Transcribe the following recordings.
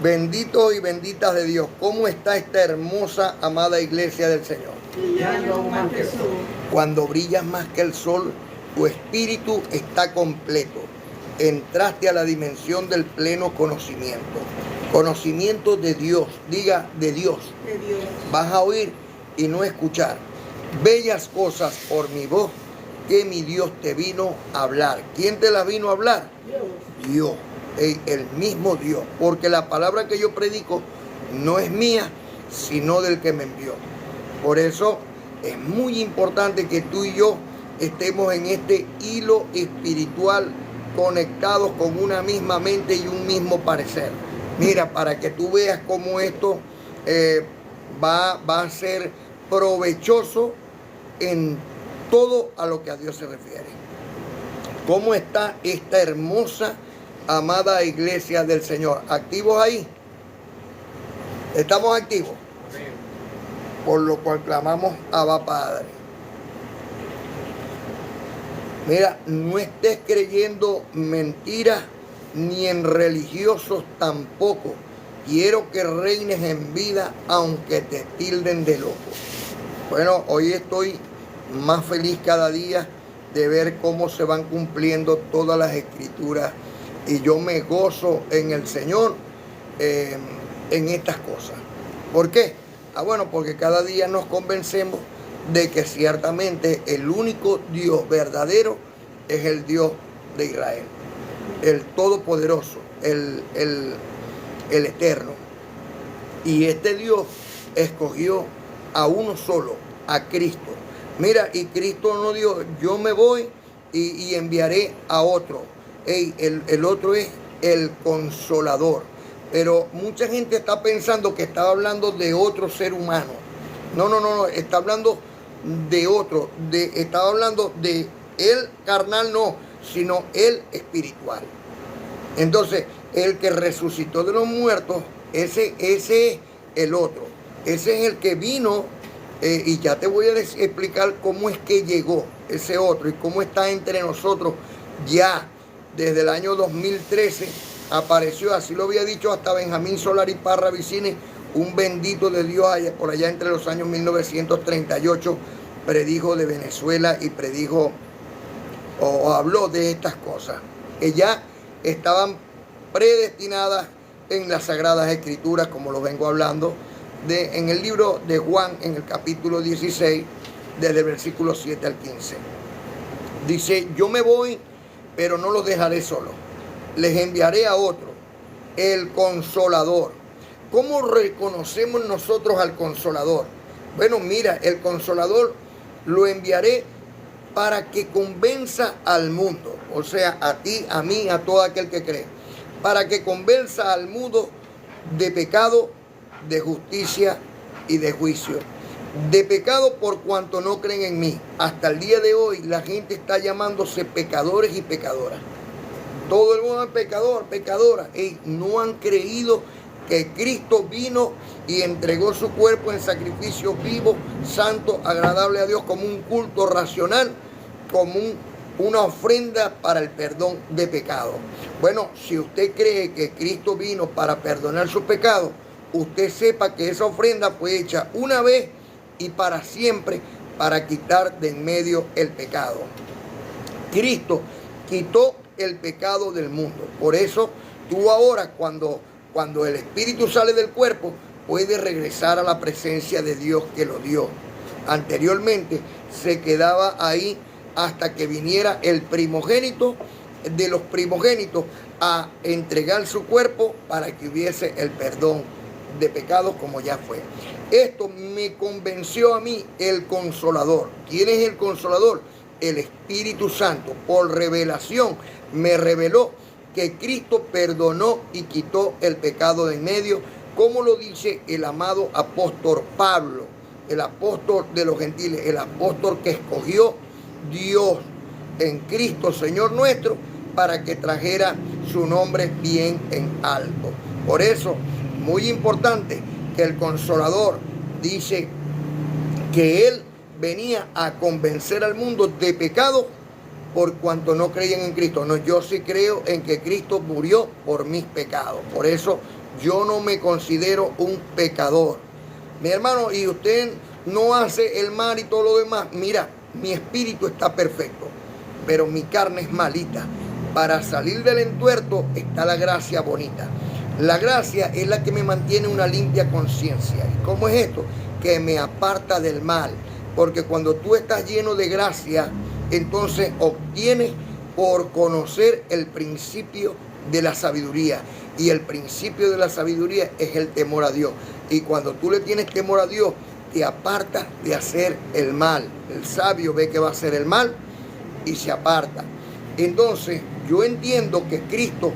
Benditos y benditas de Dios. ¿Cómo está esta hermosa, amada iglesia del Señor? Brillando más que el sol. Cuando brillas más que el sol, tu espíritu está completo. Entraste a la dimensión del pleno conocimiento. Conocimiento de Dios. Diga, de Dios. De Dios. Vas a oír y no escuchar bellas cosas por mi voz que mi Dios te vino a hablar. ¿Quién te las vino a hablar? Dios. Dios, el mismo Dios. Porque la palabra que yo predico no es mía, sino del que me envió. Por eso es muy importante que tú y yo estemos en este hilo espiritual, conectados con una misma mente y un mismo parecer. Mira, para que tú veas cómo esto va a ser provechoso en todo a lo que a Dios se refiere. ¿Cómo está esta hermosa, amada iglesia del Señor? ¿Activos ahí? ¿Estamos activos? Por lo cual clamamos Abba Padre. Mira, no estés creyendo mentiras, ni en religiosos tampoco. Quiero que reines en vida, aunque te tilden de loco. Bueno, hoy estoy más feliz cada día de ver cómo se van cumpliendo todas las escrituras. Y yo me gozo en el Señor en estas cosas. ¿Por qué? Bueno, porque cada día nos convencemos de que ciertamente el único Dios verdadero es el Dios de Israel, el Todopoderoso, el Eterno. Y este Dios escogió a uno solo, a Cristo. Mira, y Cristo no dijo, yo me voy y enviaré a otro. El otro es el Consolador. Pero mucha gente está pensando que estaba hablando de otro ser humano. No, está hablando de otro. Estaba hablando de el carnal, no, sino el espiritual. Entonces, el que resucitó de los muertos, ese es el otro. Ese es el que vino, y ya te voy a explicar cómo es que llegó ese otro y cómo está entre nosotros ya desde el año 2013. Apareció, así lo había dicho hasta Benjamín Solari Parra Vicini, un bendito de Dios por allá entre los años 1938, predijo de Venezuela y predijo o habló de estas cosas que ya estaban predestinadas en las Sagradas Escrituras, como lo vengo hablando en el libro de Juan, en el capítulo 16, desde el versículo 7 al 15. Dice, yo me voy, pero no los dejaré solos. Les enviaré a otro, el Consolador. ¿Cómo reconocemos nosotros al Consolador? Bueno, mira, el Consolador lo enviaré para que convenza al mundo, o sea, a ti, a mí, a todo aquel que cree, para que convenza al mundo de pecado, de justicia y de juicio. De pecado por cuanto no creen en mí. Hasta el día de hoy la gente está llamándose pecadores y pecadoras. Todo el mundo es pecador, pecadora. Y no han creído que Cristo vino y entregó su cuerpo en sacrificio vivo, santo, agradable a Dios, como un culto racional, como una ofrenda para el perdón de pecado. Bueno, si usted cree que Cristo vino para perdonar sus pecados, usted sepa que esa ofrenda fue hecha una vez y para siempre para quitar de en medio el pecado. Cristo quitó el pecado del mundo. Por eso tú ahora cuando el espíritu sale del cuerpo puede regresar a la presencia de Dios que lo dio. Anteriormente se quedaba ahí hasta que viniera el primogénito de los primogénitos a entregar su cuerpo para que hubiese el perdón de pecados como ya fue. Esto me convenció a mí el Consolador. ¿Quién es el Consolador? El Espíritu Santo. Por revelación me reveló que Cristo perdonó y quitó el pecado de en medio, como lo dice el amado apóstol Pablo, el apóstol de los gentiles, el apóstol que escogió Dios en Cristo, Señor nuestro, para que trajera su nombre bien en alto. Por eso, muy importante que el Consolador dice que Él venía a convencer al mundo de pecado, por cuanto no creían en Cristo. No, yo sí creo en que Cristo murió por mis pecados. Por eso yo no me considero un pecador. Mi hermano, y usted no hace el mal y todo lo demás. Mira, mi espíritu está perfecto, pero mi carne es malita. Para salir del entuerto está la gracia bonita. La gracia es la que me mantiene una limpia conciencia. ¿Y cómo es esto? Que me aparta del mal. Porque cuando tú estás lleno de gracia, entonces obtienes por conocer el principio de la sabiduría. Y el principio de la sabiduría es el temor a Dios. Y cuando tú le tienes temor a Dios, te apartas de hacer el mal. El sabio ve que va a hacer el mal y se aparta. Entonces, yo entiendo que Cristo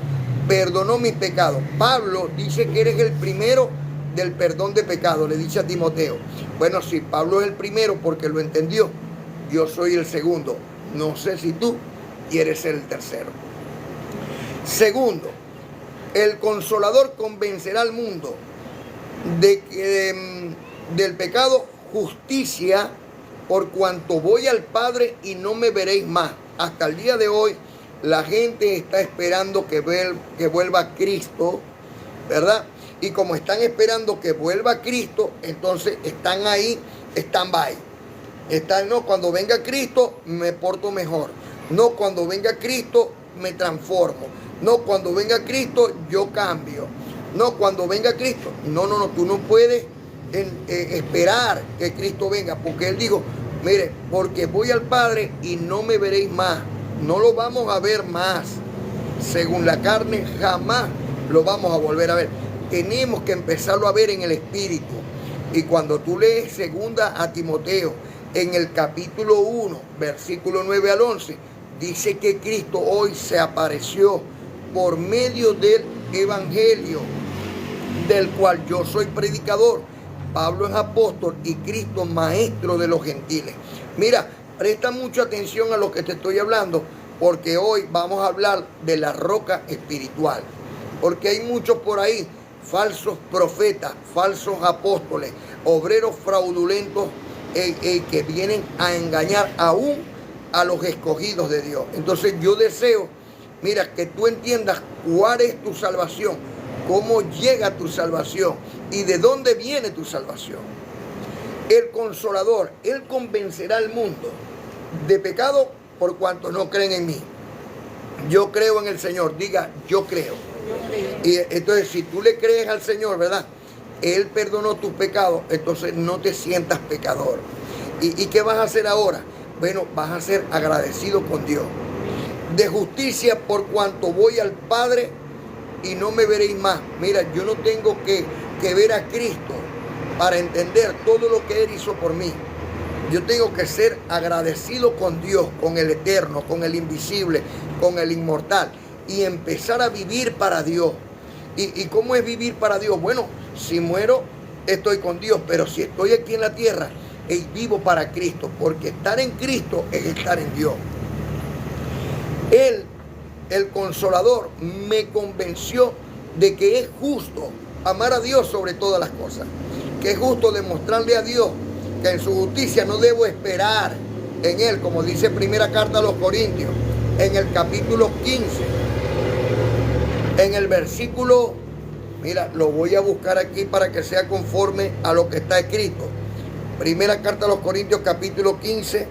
perdonó mis pecados. Pablo dice que eres el primero del perdón de pecados, le dice a Timoteo. Bueno, si Pablo es el primero porque lo entendió, yo soy el segundo. No sé si tú quieres ser el tercero. Segundo, el Consolador convencerá al mundo de que del pecado, justicia, por cuanto voy al Padre y no me veréis más. Hasta el día de hoy, la gente está esperando que vuelva Cristo, ¿verdad? Y como están esperando que vuelva Cristo, entonces están ahí, stand-by. No, cuando venga Cristo me porto mejor. No, cuando venga Cristo me transformo. No, cuando venga Cristo yo cambio. No, cuando venga Cristo. No, tú no puedes esperar que Cristo venga, porque Él dijo, mire, porque voy al Padre y no me veréis más. No lo vamos a ver más. Según la carne, jamás lo vamos a volver a ver. Tenemos que empezarlo a ver en el Espíritu. Y cuando tú lees segunda a Timoteo, en el capítulo 1, versículo 9 al 11, dice que Cristo hoy se apareció por medio del Evangelio, del cual yo soy predicador. Pablo es apóstol y Cristo maestro de los gentiles. Mira, presta mucha atención a lo que te estoy hablando, porque hoy vamos a hablar de la roca espiritual. Porque hay muchos por ahí, falsos profetas, falsos apóstoles, obreros fraudulentos que vienen a engañar aún a los escogidos de Dios. Entonces yo deseo, mira, que tú entiendas cuál es tu salvación, cómo llega tu salvación y de dónde viene tu salvación. El Consolador, Él convencerá al mundo de pecado por cuanto no creen en mí. Yo creo en el Señor, diga, yo creo. Y entonces si tú le crees al Señor, ¿verdad? Él perdonó tus pecados, entonces no te sientas pecador. ¿Y qué vas a hacer ahora? Bueno, vas a ser agradecido con Dios. De justicia por cuanto voy al Padre y no me veréis más. Mira, yo no tengo que ver a Cristo para entender todo lo que Él hizo por mí. Yo tengo que ser agradecido con Dios, con el eterno, con el invisible, con el inmortal, y empezar a vivir para Dios. ¿Y cómo es vivir para Dios? Bueno, si muero, estoy con Dios, pero si estoy aquí en la tierra, vivo para Cristo, porque estar en Cristo es estar en Dios. Él, el Consolador, me convenció de que es justo amar a Dios sobre todas las cosas, que es justo demostrarle a Dios que en su justicia no debo esperar en Él, como dice primera carta a los Corintios, en el capítulo 15, en el versículo, mira, lo voy a buscar aquí para que sea conforme a lo que está escrito. Primera carta a los Corintios, capítulo 15.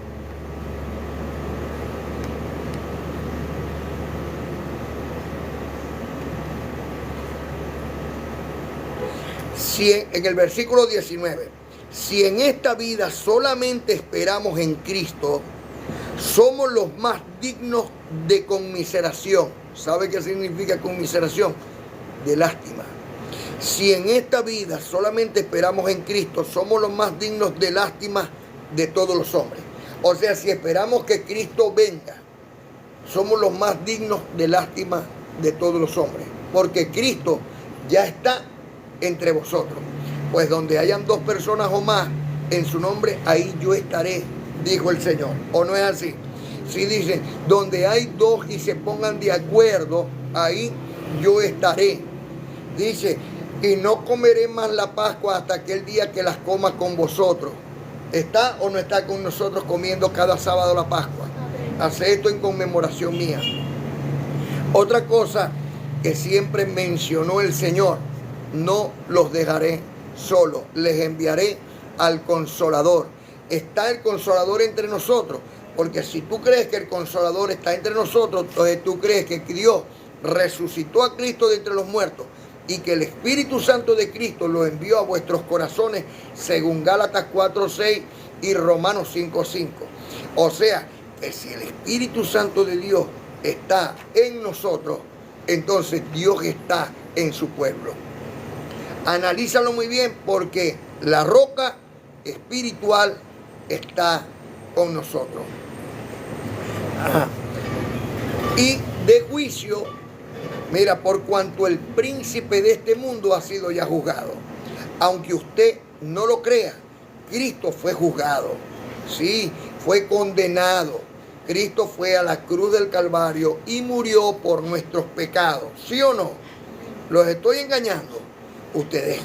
En el versículo 19, si en esta vida solamente esperamos en Cristo, somos los más dignos de conmiseración. ¿Sabe qué significa conmiseración? De lástima. Si en esta vida solamente esperamos en Cristo, somos los más dignos de lástima de todos los hombres. O sea, si esperamos que Cristo venga, somos los más dignos de lástima de todos los hombres. Porque Cristo ya está entre vosotros. Pues donde hayan dos personas o más en su nombre, ahí yo estaré, dijo el Señor. ¿O no es así? Si dicen, donde hay dos y se pongan de acuerdo, ahí yo estaré. Dice, y no comeré más la Pascua hasta aquel día que las coma con vosotros. ¿Está o no está con nosotros comiendo cada sábado la Pascua? Hace esto en conmemoración mía. Otra cosa que siempre mencionó el Señor: no los dejaré solos, les enviaré al Consolador. Está el Consolador entre nosotros, porque si tú crees que el Consolador está entre nosotros, entonces tú crees que Dios resucitó a Cristo de entre los muertos y que el Espíritu Santo de Cristo lo envió a vuestros corazones, según Gálatas 4:6 y Romanos 5:5. O sea, que si el Espíritu Santo de Dios está en nosotros, entonces Dios está en su pueblo. Analízalo muy bien, porque la roca espiritual está con nosotros. Y de juicio, mira, por cuanto el príncipe de este mundo ha sido ya juzgado. Aunque usted no lo crea, Cristo fue juzgado. Sí, fue condenado. Cristo fue a la cruz del Calvario y murió por nuestros pecados. ¿Sí o no? ¿Los estoy engañando? Ustedes,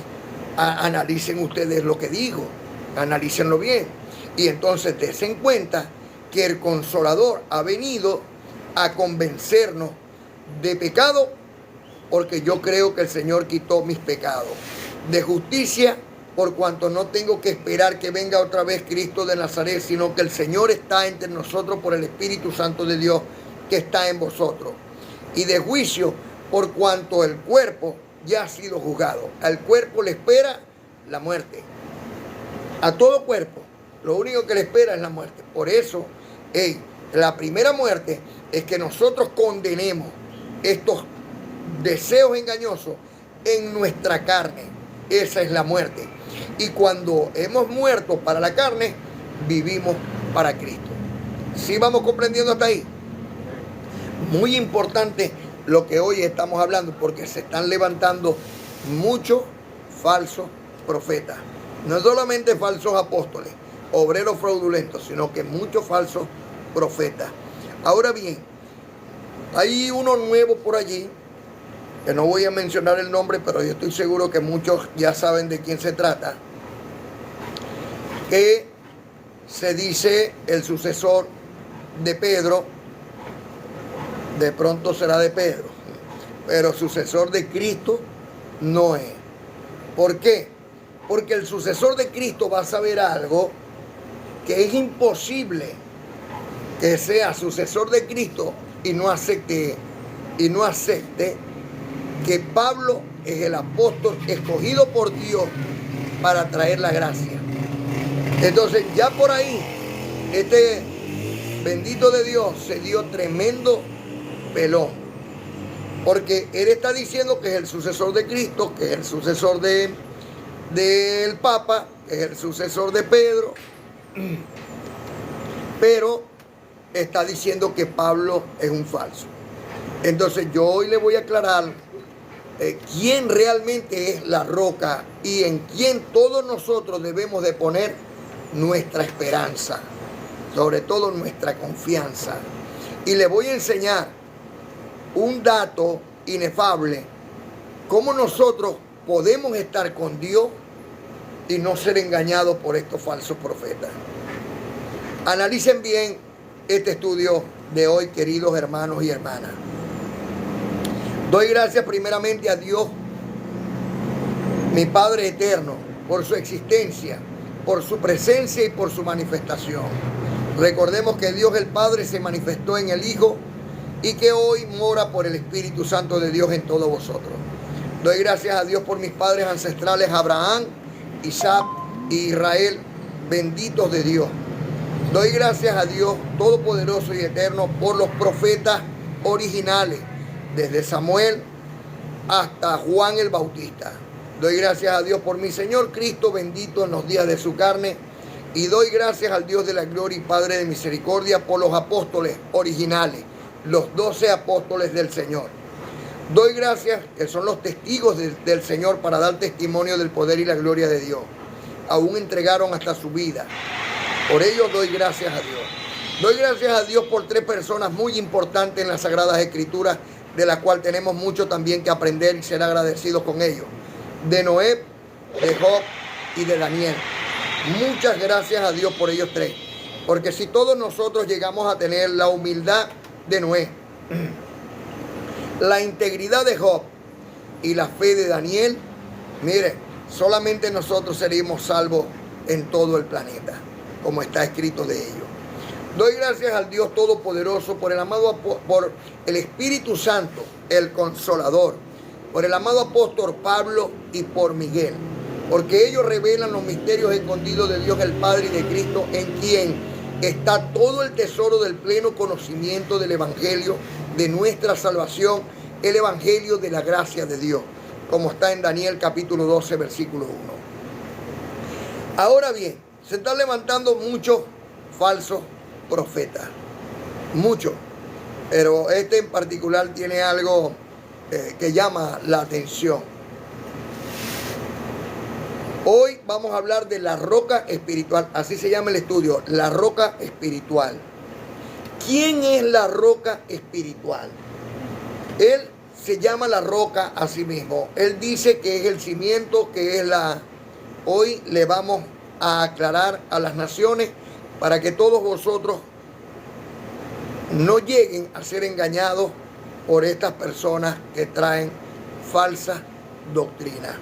analicen ustedes lo que digo. Analícenlo bien. Y entonces dense cuenta que el Consolador ha venido a convencernos de pecado, porque yo creo que el Señor quitó mis pecados. De justicia, por cuanto no tengo que esperar que venga otra vez Cristo de Nazaret, sino que el Señor está entre nosotros por el Espíritu Santo de Dios que está en vosotros. Y de juicio, por cuanto el cuerpo ya ha sido juzgado. Al cuerpo le espera la muerte. A todo cuerpo, lo único que le espera es la muerte. Por eso, la primera muerte es que nosotros condenemos estos deseos engañosos en nuestra carne. Esa es la muerte. Y cuando hemos muerto para la carne, vivimos para Cristo. ¿Sí vamos comprendiendo hasta ahí? Muy importante lo que hoy estamos hablando, porque se están levantando muchos falsos profetas. No solamente falsos apóstoles, obreros fraudulentos, sino que muchos falsos profetas. Ahora bien, hay uno nuevo por allí, que no voy a mencionar el nombre, pero yo estoy seguro que muchos ya saben de quién se trata, que se dice el sucesor de Pedro. De pronto será de Pedro, pero sucesor de Cristo no es. ¿Por qué? Porque el sucesor de Cristo va a saber algo que es imposible que sea sucesor de Cristo y no acepte que Pablo es el apóstol escogido por Dios para traer la gracia. Entonces ya por ahí, este bendito de Dios se dio tremendo pelón, porque él está diciendo que es el sucesor de Cristo, que es el sucesor del Papa, que es el sucesor de Pedro, pero está diciendo que Pablo es un falso. Entonces yo hoy le voy a aclarar quién realmente es la roca y en quién todos nosotros debemos de poner nuestra esperanza, sobre todo nuestra confianza. Y le voy a enseñar un dato inefable, cómo nosotros podemos estar con Dios y no ser engañados por estos falsos profetas. Analicen bien este estudio de hoy, queridos hermanos y hermanas. Doy gracias primeramente a Dios, mi Padre eterno, por su existencia, por su presencia y por su manifestación. Recordemos que Dios el Padre se manifestó en el Hijo y que hoy mora por el Espíritu Santo de Dios en todos vosotros. Doy gracias a Dios por mis padres ancestrales, Abraham, Isaac e Israel, benditos de Dios. Doy gracias a Dios Todopoderoso y Eterno por los profetas originales, desde Samuel hasta Juan el Bautista. Doy gracias a Dios por mi Señor Cristo, bendito en los días de su carne. Y doy gracias al Dios de la gloria y Padre de misericordia por los apóstoles originales, los 12 apóstoles del Señor. Doy gracias que son los testigos del Señor para dar testimonio del poder y la gloria de Dios. Aún entregaron hasta su vida. Por ello doy gracias a Dios. Doy gracias a Dios por 3 personas muy importantes en las Sagradas Escrituras, de las cuales tenemos mucho también que aprender y ser agradecidos con ellos. De Noé, de Job y de Daniel. Muchas gracias a Dios por ellos 3. Porque si todos nosotros llegamos a tener la humildad de Noé, la integridad de Job y la fe de Daniel, mire, solamente nosotros seríamos salvos en todo el planeta, como está escrito de ellos. Doy gracias al Dios Todopoderoso por por el Espíritu Santo, el Consolador, por el amado apóstol Pablo y por Miguel, porque ellos revelan los misterios escondidos de Dios el Padre y de Cristo, en quien está todo el tesoro del pleno conocimiento del Evangelio de nuestra salvación, el Evangelio de la gracia de Dios, como está en Daniel capítulo 12, versículo 1. Ahora bien, se están levantando muchos falsos profetas, muchos, pero este en particular tiene algo que llama la atención. Hoy vamos a hablar de la roca espiritual, así se llama el estudio, la roca espiritual. ¿Quién es la roca espiritual? Él se llama la roca a sí mismo. Él dice que es el cimiento, que es la... Hoy le vamos a aclarar a las naciones para que todos vosotros no lleguen a ser engañados por estas personas que traen falsas doctrinas.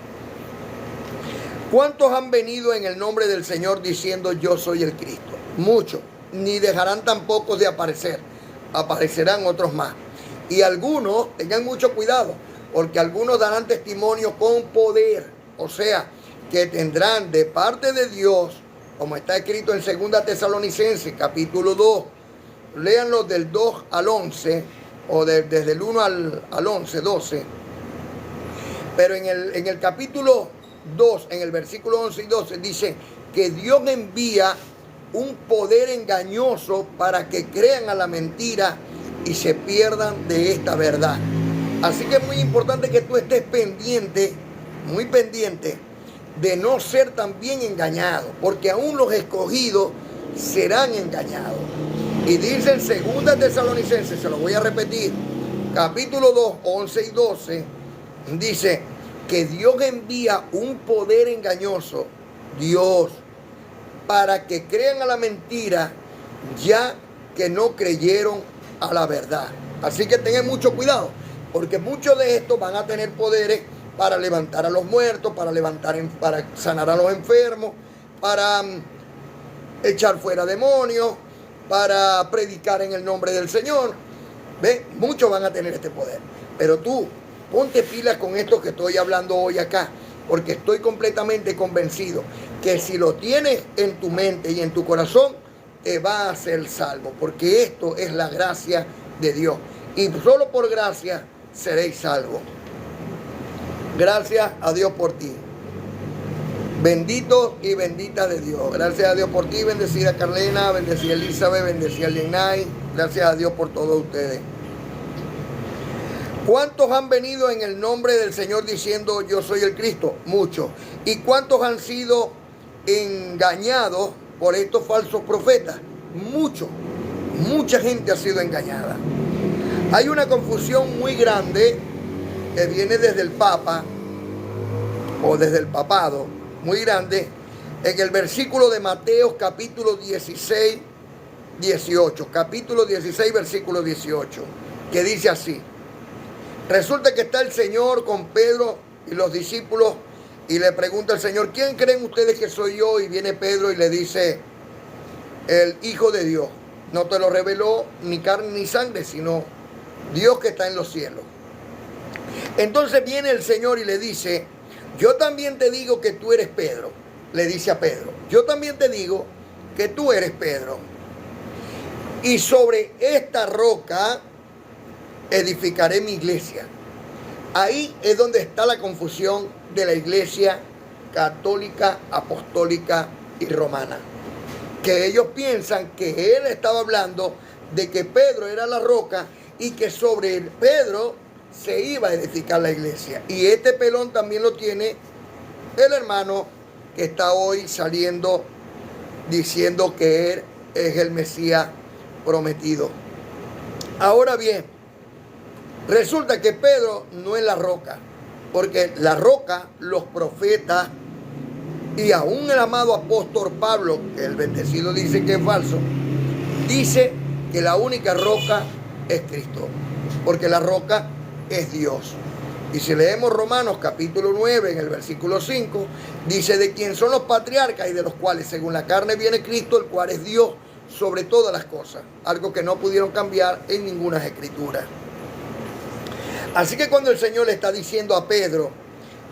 ¿Cuántos han venido en el nombre del Señor diciendo yo soy el Cristo? Muchos, ni dejarán tampoco de aparecer, aparecerán otros más. Y algunos, tengan mucho cuidado, porque algunos darán testimonio con poder, o sea, que tendrán de parte de Dios, como está escrito en 2 Tesalonicenses, capítulo 2, léanlo del 2 al 11, o desde el 1 al 11, 12, pero en el capítulo 2, en el versículo 11 y 12, dice que Dios envía un poder engañoso para que crean a la mentira y se pierdan de esta verdad. Así que es muy importante que tú estés pendiente, muy pendiente, de no ser también engañado, porque aún los escogidos serán engañados. Y dice en 2 Tesalonicenses, se lo voy a repetir, capítulo 2, 11 y 12, dice que Dios envía un poder engañoso, Dios, para que crean a la mentira, ya que no creyeron a la verdad. Así que tengan mucho cuidado, porque muchos de estos van a tener poderes para levantar a los muertos, para sanar a los enfermos, para echar fuera demonios, para predicar en el nombre del Señor. ¿Ven? Muchos van a tener este poder. Pero tú, ponte pilas con esto que estoy hablando hoy acá, porque estoy completamente convencido que si lo tienes en tu mente y en tu corazón, te va a hacer salvo, porque esto es la gracia de Dios. Y solo por gracia seréis salvos. Gracias a Dios por ti. Bendito y bendita de Dios. Gracias a Dios por ti, bendecida Carlena, bendecida Elizabeth, bendecida Lienay. Gracias a Dios por todos ustedes. ¿Cuántos han venido en el nombre del Señor diciendo yo soy el Cristo? Muchos. ¿Y cuántos han sido engañados por estos falsos profetas? Muchos. Mucha gente ha sido engañada. Hay una confusión muy grande que viene desde el Papa o desde el papado, muy grande, en el versículo de Mateo capítulo 16, 18. Capítulo 16, versículo 18, que dice así. Resulta que está el Señor con Pedro y los discípulos y le pregunta al Señor, ¿quién creen ustedes que soy yo? Y viene Pedro y le dice, el Hijo de Dios. No te lo reveló ni carne ni sangre, sino Dios que está en los cielos. Entonces viene el Señor y le dice, yo también te digo que tú eres Pedro. Le dice a Pedro, yo también te digo que tú eres Pedro. Y sobre esta roca edificaré mi iglesia. Ahí es donde está la confusión de la iglesia católica, apostólica y romana. Que ellos piensan que él estaba hablando de que Pedro era la roca y que sobre Pedro se iba a edificar la iglesia. Y este pelón también lo tiene el hermano que está hoy saliendo diciendo que él es el Mesías prometido. Ahora bien, resulta que Pedro no es la roca, porque la roca, los profetas Y aún el amado apóstol Pablo, que el bendecido dice que es falso, dice que la única roca es Cristo, porque la roca es Dios. Y si leemos Romanos capítulo 9 en el versículo 5, dice de quién son los patriarcas y de los cuales según la carne viene Cristo, el cual es Dios sobre todas las cosas, algo que no pudieron cambiar en ninguna escritura. Así que cuando el Señor le está diciendo a Pedro,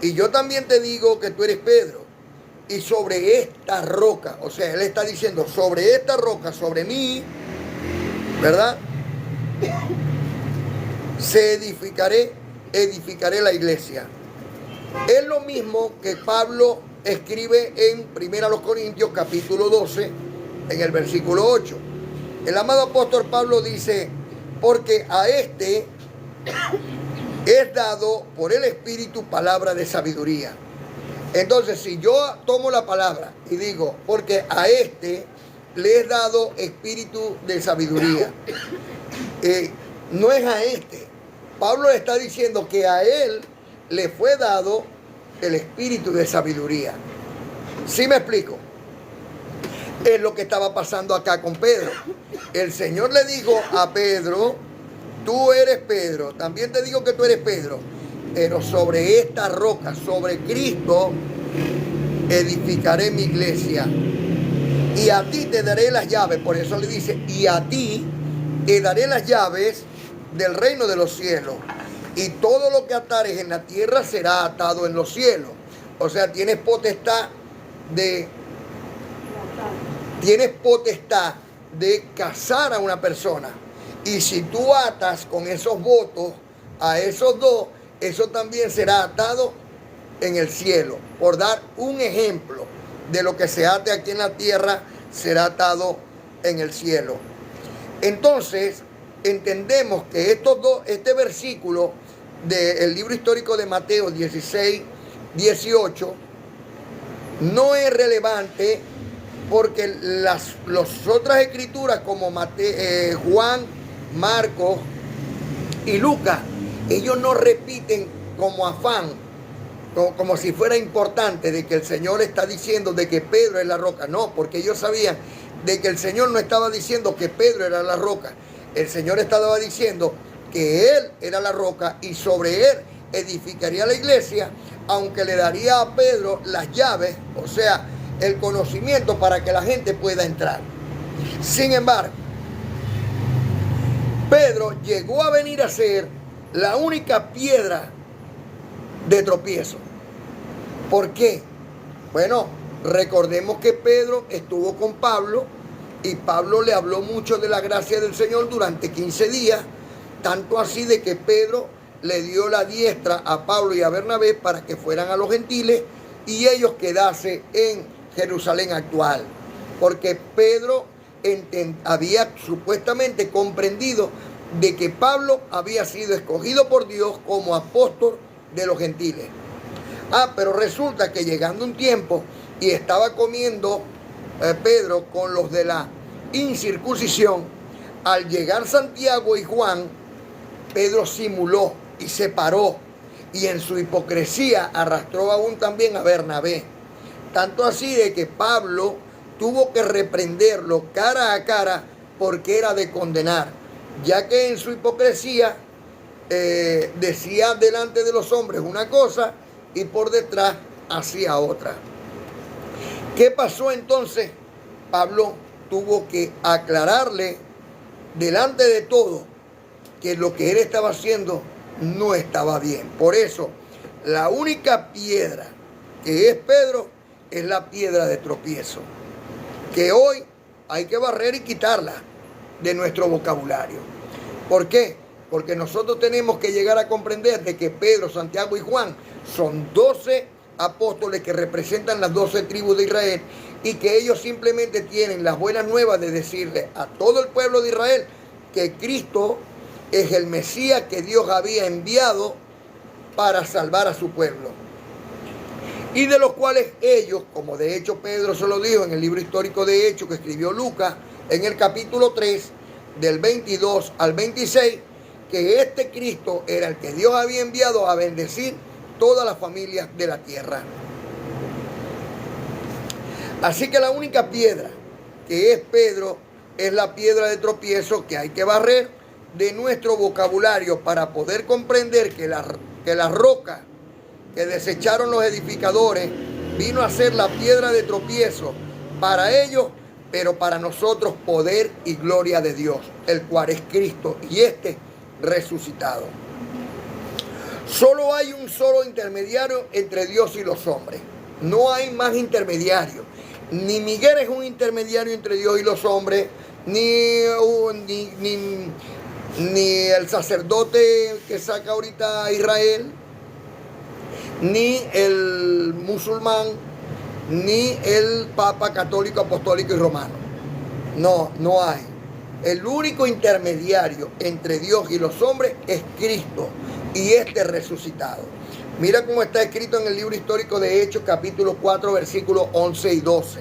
y yo también te digo que tú eres Pedro, y sobre esta roca, o sea, él está diciendo sobre esta roca, sobre mí, ¿verdad? Edificaré la iglesia. Es lo mismo que Pablo escribe en 1 Corintios capítulo 12, en el versículo 8. El amado apóstol Pablo dice, porque a este es dado por el Espíritu palabra de sabiduría. Entonces, si yo tomo la palabra y digo, porque a este le es dado espíritu de sabiduría, no es a este. Pablo está diciendo que a él le fue dado el espíritu de sabiduría. ¿Sí me explico? Es lo que estaba pasando acá con Pedro. El Señor le dijo a Pedro, tú eres Pedro, también te digo que tú eres Pedro, pero sobre esta roca, sobre Cristo, edificaré mi iglesia. Y a ti te daré las llaves, por eso le dice, y a ti te daré las llaves del reino de los cielos. Y todo lo que atares en la tierra será atado en los cielos. O sea, tienes potestad de casar a una persona. Y si tú atas con esos votos a esos dos, eso también será atado en el cielo. Por dar un ejemplo de lo que se ate aquí en la tierra, será atado en el cielo. Entonces, entendemos que este versículo del libro histórico de Mateo 16, 18, no es relevante porque las otras escrituras como Juan, Marcos y Lucas, ellos no repiten como afán, como si fuera importante de que el Señor está diciendo de que Pedro es la roca. No, porque ellos sabían de que el Señor no estaba diciendo que Pedro era la roca. El Señor estaba diciendo que Él era la roca y sobre Él edificaría la iglesia, aunque le daría a Pedro las llaves, o sea, el conocimiento para que la gente pueda entrar. Sin embargo, Pedro llegó a venir a ser la única piedra de tropiezo. ¿Por qué? Bueno, recordemos que Pedro estuvo con Pablo y Pablo le habló mucho de la gracia del Señor durante 15 días, tanto así de que Pedro le dio la diestra a Pablo y a Bernabé para que fueran a los gentiles y ellos quedasen en Jerusalén actual, porque Pedro había supuestamente comprendido de que Pablo había sido escogido por Dios como apóstol de los gentiles. Pero resulta que llegando un tiempo y estaba comiendo Pedro con los de la incircuncisión, al llegar Santiago y Juan, Pedro simuló y se paró y en su hipocresía arrastró aún también a Bernabé. Tanto así de que Pablo tuvo que reprenderlo cara a cara porque era de condenar, ya que en su hipocresía decía delante de los hombres una cosa y por detrás hacía otra. ¿Qué pasó entonces? Pablo tuvo que aclararle delante de todo que lo que él estaba haciendo no estaba bien. Por eso, la única piedra que es Pedro es la piedra de tropiezo, que hoy hay que barrer y quitarla de nuestro vocabulario. ¿Por qué? Porque nosotros tenemos que llegar a comprender de que Pedro, Santiago y Juan son 12 apóstoles que representan las 12 tribus de Israel y que ellos simplemente tienen las buenas nuevas de decirle a todo el pueblo de Israel que Cristo es el Mesías que Dios había enviado para salvar a su pueblo. Y de los cuales ellos, como de hecho Pedro se lo dijo en el libro histórico de Hechos que escribió Lucas, en el capítulo 3, del 22 al 26, que este Cristo era el que Dios había enviado a bendecir todas las familias de la tierra. Así que la única piedra que es Pedro es la piedra de tropiezo que hay que barrer de nuestro vocabulario para poder comprender que la roca que desecharon los edificadores vino a ser la piedra de tropiezo para ellos, pero para nosotros poder y gloria de Dios, el cual es Cristo y resucitado. Solo hay un solo intermediario entre Dios y los hombres. No hay más intermediario. Ni Miguel es un intermediario entre Dios y los hombres, ni el sacerdote que saca ahorita a Israel, ni el musulmán, ni el papa católico, apostólico y romano. No hay. El único intermediario entre Dios y los hombres es Cristo y resucitado. Mira cómo está escrito en el libro histórico de Hechos, capítulo 4, versículos 11 y 12.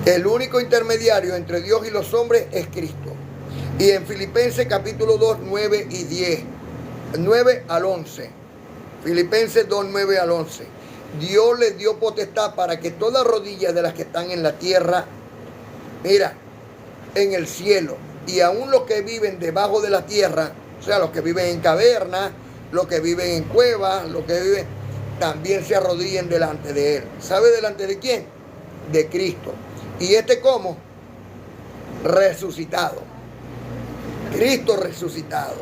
El único intermediario entre Dios y los hombres es Cristo. Y en Filipenses capítulo 2, 9 y 10, 9 al 11. Filipenses 2, 9 al 11. Dios les dio potestad para que todas rodillas de las que están en la tierra, mira, en el cielo, y aún los que viven debajo de la tierra, o sea, los que viven en cavernas, los que viven en cuevas, los que viven, también se arrodillen delante de Él. ¿Sabe delante de quién? De Cristo. ¿Y cómo? Resucitado. Cristo resucitado,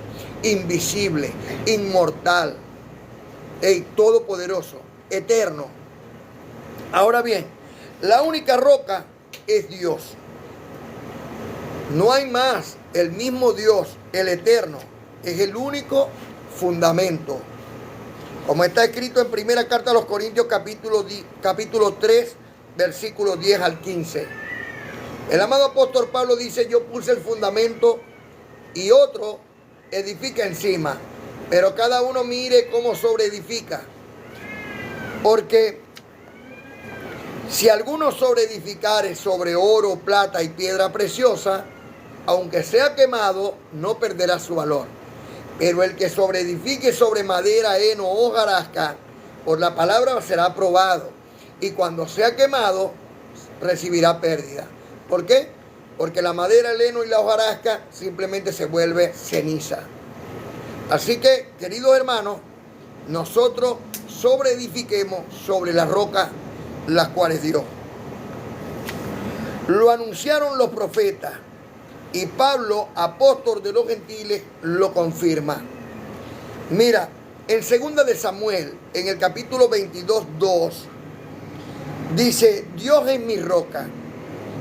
invisible, inmortal, todopoderoso, eterno. Ahora bien, la única roca es Dios. No hay más. El mismo Dios, el eterno, es el único fundamento. Como está escrito en primera carta a los Corintios, capítulo 3, versículos 10 al 15. El amado apóstol Pablo dice: yo puse el fundamento y otro edifica encima, pero cada uno mire cómo sobreedifica. Porque si alguno sobreedificare sobre oro, plata y piedra preciosa, aunque sea quemado, no perderá su valor. Pero el que sobreedifique sobre madera, heno o hojarasca, por la palabra será probado, y cuando sea quemado, recibirá pérdida. ¿Por qué? Porque la madera, el heno y la hojarasca simplemente se vuelve ceniza. Así que, queridos hermanos, nosotros sobreedifiquemos sobre las rocas, las cuales Dios. Lo anunciaron los profetas, y Pablo, apóstol de los gentiles, lo confirma. Mira, en 2 de Samuel, en el capítulo 22, 2, dice: Dios es mi roca,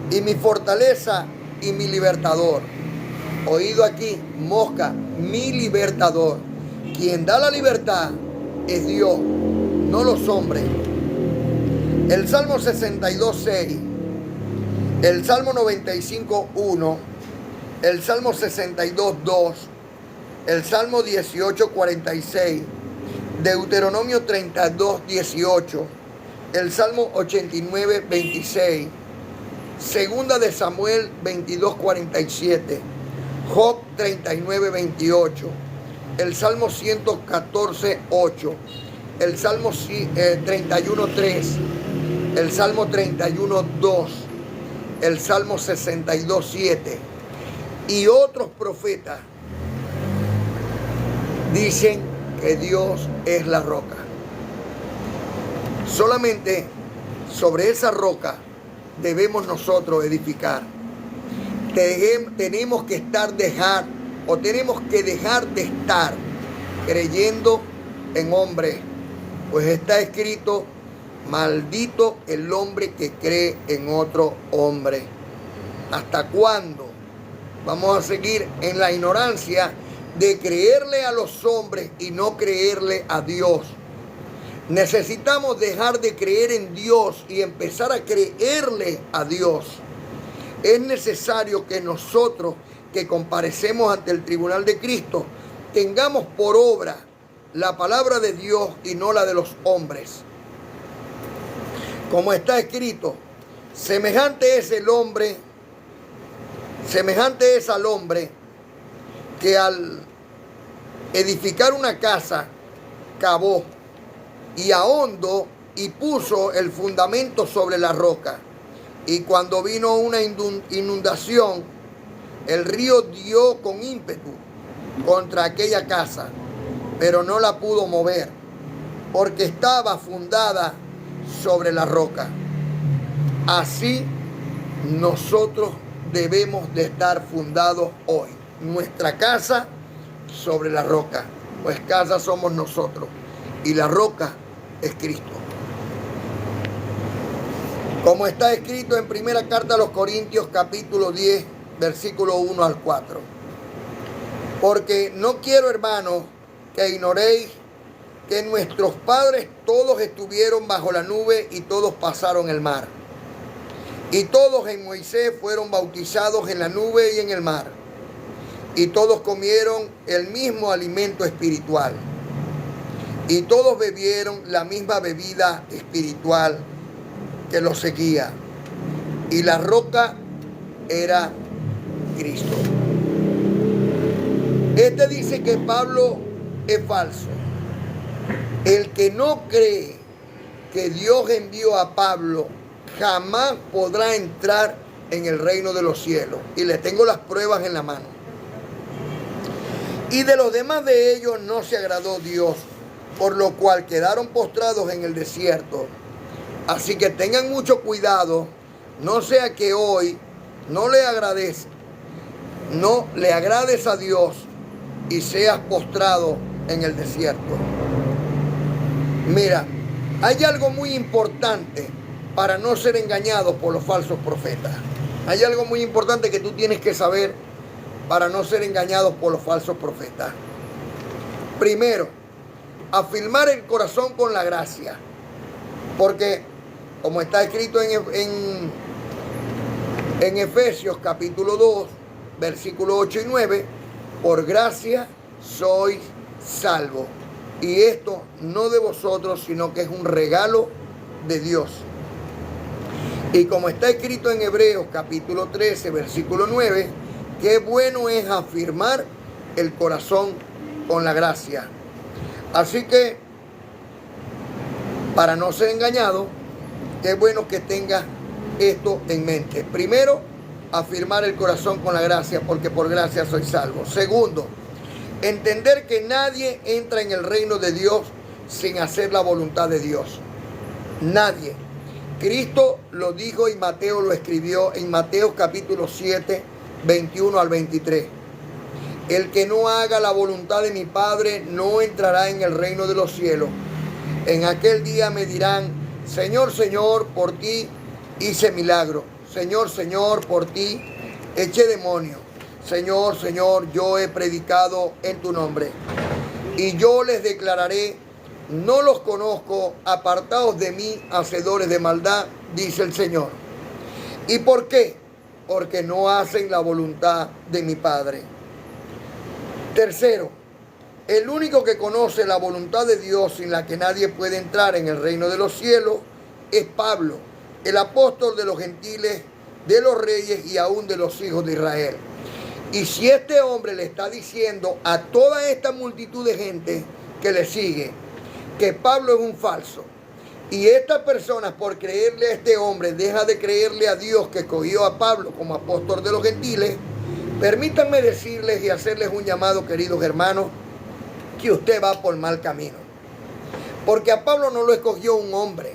y mi fortaleza, y mi libertador. Oído aquí, mosca, mi libertador. Quien da la libertad es Dios, no los hombres. El Salmo 62, 6, el Salmo 95, 1, el Salmo 62, 2, el Salmo 18, 46, Deuteronomio 32, 18, el Salmo 89, 26, Segunda de Samuel 22, 47, Job 39, 28, el Salmo 114, 8, el Salmo 31, 3, el Salmo 31, 2, el Salmo 62, 7 y otros profetas dicen que Dios es la roca. Solamente sobre esa roca debemos nosotros edificar. Tenemos que dejar de estar creyendo en hombres, pues está escrito: maldito el hombre que cree en otro hombre. ¿Hasta cuándo vamos a seguir en la ignorancia de creerle a los hombres y no creerle a Dios? Necesitamos dejar de creer en Dios y empezar a creerle a Dios. Es necesario que nosotros, que comparecemos ante el tribunal de Cristo, tengamos por obra la palabra de Dios y no la de los hombres. Como está escrito: semejante es al hombre que al edificar una casa cavó y a hondo y puso el fundamento sobre la roca. Y cuando vino una inundación, el río dio con ímpetu contra aquella casa, pero no la pudo mover, porque estaba fundada sobre la roca. Así nosotros debemos de estar fundados hoy. Nuestra casa sobre la roca, pues casa somos nosotros y la roca es Cristo. Como está escrito en primera carta a los Corintios capítulo 10, versículo 1 al 4. Porque no quiero, hermanos, que ignoréis que nuestros padres todos estuvieron bajo la nube y todos pasaron el mar. Y todos en Moisés fueron bautizados en la nube y en el mar. Y todos comieron el mismo alimento espiritual. Y todos bebieron la misma bebida espiritual que los seguía. Y la roca era Cristo. Este dice que Pablo es falso. El que no cree que Dios envió a Pablo jamás podrá entrar en el reino de los cielos. Y le tengo las pruebas en la mano. Y de los demás de ellos no se agradó Dios, por lo cual quedaron postrados en el desierto. Así que tengan mucho cuidado, no sea que hoy no le agrades a Dios y seas postrado en el desierto. Mira, hay algo muy importante para no ser engañados por los falsos profetas. Hay algo muy importante que tú tienes que saber para no ser engañados por los falsos profetas. Primero, afirmar el corazón con la gracia. Porque, como está escrito en Efesios capítulo 2, versículos 8 y 9, por gracia sois salvos. Y esto no de vosotros, sino que es un regalo de Dios. Y como está escrito en Hebreos capítulo 13, versículo 9, qué bueno es afirmar el corazón con la gracia. Así que, para no ser engañado, qué bueno que tengas esto en mente. Primero, afirmar el corazón con la gracia, porque por gracia soy salvo. Segundo, entender que nadie entra en el reino de Dios sin hacer la voluntad de Dios. Nadie. Cristo lo dijo y Mateo lo escribió en Mateo capítulo 7, 21 al 23. El que no haga la voluntad de mi Padre no entrará en el reino de los cielos. En aquel día me dirán: Señor, Señor, por ti hice milagro. Señor, Señor, por ti eché demonio. Señor, Señor, yo he predicado en tu nombre. Y yo les declararé: no los conozco, apartados de mí, hacedores de maldad, dice el Señor. ¿Y por qué? Porque no hacen la voluntad de mi Padre. Tercero, el único que conoce la voluntad de Dios, sin la que nadie puede entrar en el reino de los cielos, es Pablo, el apóstol de los gentiles, de los reyes y aún de los hijos de Israel. Y si este hombre le está diciendo a toda esta multitud de gente que le sigue que Pablo es un falso, y estas personas por creerle a este hombre deja de creerle a Dios que escogió a Pablo como apóstol de los gentiles, permítanme decirles y hacerles un llamado, queridos hermanos, que usted va por mal camino. Porque a Pablo no lo escogió un hombre,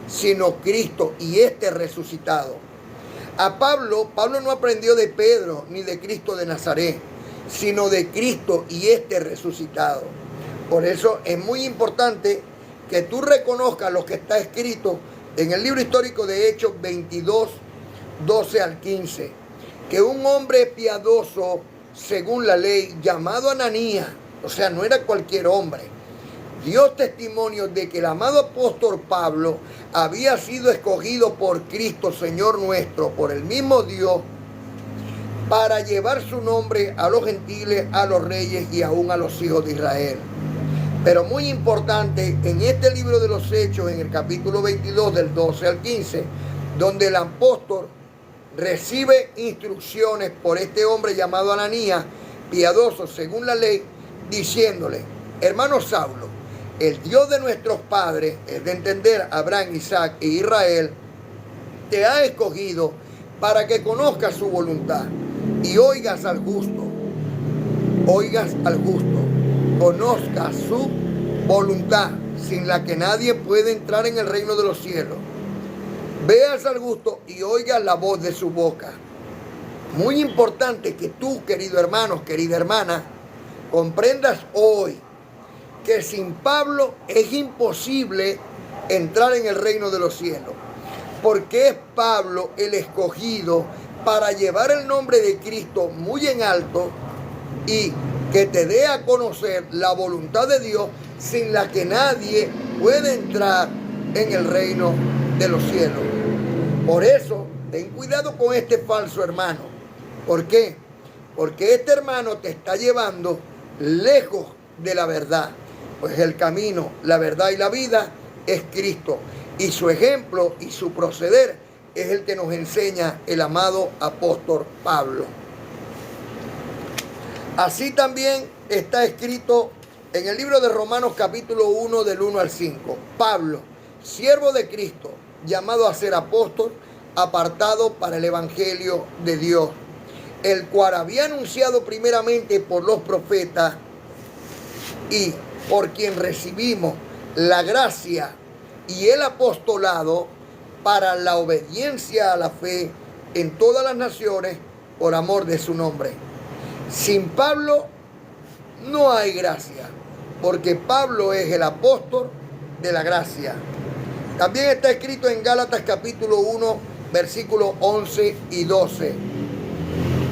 sino Cristo y este resucitado. A Pablo no aprendió de Pedro ni de Cristo de Nazaret, sino de Cristo y este resucitado. Por eso es muy importante que tú reconozcas lo que está escrito en el libro histórico de Hechos 22, 12 al 15, que un hombre piadoso según la ley, llamado Ananías, o sea, no era cualquier hombre, dio testimonio de que el amado apóstol Pablo había sido escogido por Cristo, Señor nuestro, por el mismo Dios, para llevar su nombre a los gentiles, a los reyes y aún a los hijos de Israel. Pero muy importante, en este libro de los Hechos, en el capítulo 22, del 12 al 15, donde el apóstol recibe instrucciones por este hombre llamado Ananías, piadoso según la ley, diciéndole: hermano Saulo, el Dios de nuestros padres, es de entender Abraham, Isaac e Israel, te ha escogido para que conozcas su voluntad y oigas al justo, conozcas su voluntad, sin la que nadie puede entrar en el reino de los cielos. Veas al justo y oigas la voz de su boca. Muy importante que tú, querido hermano, querida hermana, comprendas hoy que sin Pablo es imposible entrar en el reino de los cielos, porque es Pablo el escogido para llevar el nombre de Cristo muy en alto y que te dé a conocer la voluntad de Dios, sin la que nadie puede entrar en el reino de los cielos. Por eso, ten cuidado con este falso hermano. ¿Por qué? Porque este hermano te está llevando lejos de la verdad. Pues el camino, la verdad y la vida es Cristo. Y su ejemplo y su proceder es el que nos enseña el amado apóstol Pablo. Así también está escrito en el libro de Romanos capítulo 1 del 1 al 5. Pablo, siervo de Cristo, llamado a ser apóstol, apartado para el evangelio de Dios, el cual había anunciado primeramente por los profetas y por quien recibimos la gracia y el apostolado para la obediencia a la fe en todas las naciones por amor de su nombre. Sin Pablo no hay gracia, porque Pablo es el apóstol de la gracia. También está escrito en Gálatas capítulo 1, versículos 11 y 12.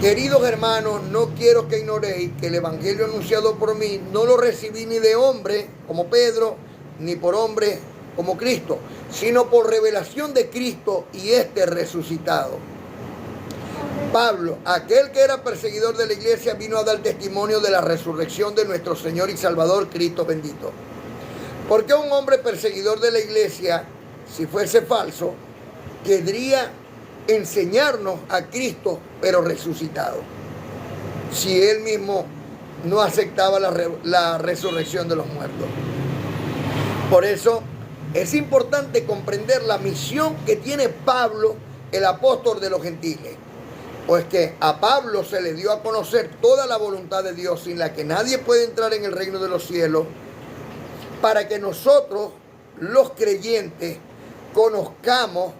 Queridos hermanos, no quiero que ignoréis que el evangelio anunciado por mí no lo recibí ni de hombre como Pedro, ni por hombre como Cristo, sino por revelación de Cristo y este resucitado. Pablo, aquel que era perseguidor de la iglesia, vino a dar testimonio de la resurrección de nuestro Señor y Salvador Cristo bendito. ¿Por qué un hombre perseguidor de la iglesia, si fuese falso, querría enseñarnos a Cristo pero resucitado, si él mismo no aceptaba la resurrección de los muertos? Por eso es importante comprender la misión que tiene Pablo, el apóstol de los gentiles, pues que a Pablo se le dio a conocer toda la voluntad de Dios, sin la que nadie puede entrar en el reino de los cielos, para que nosotros, los creyentes, conozcamos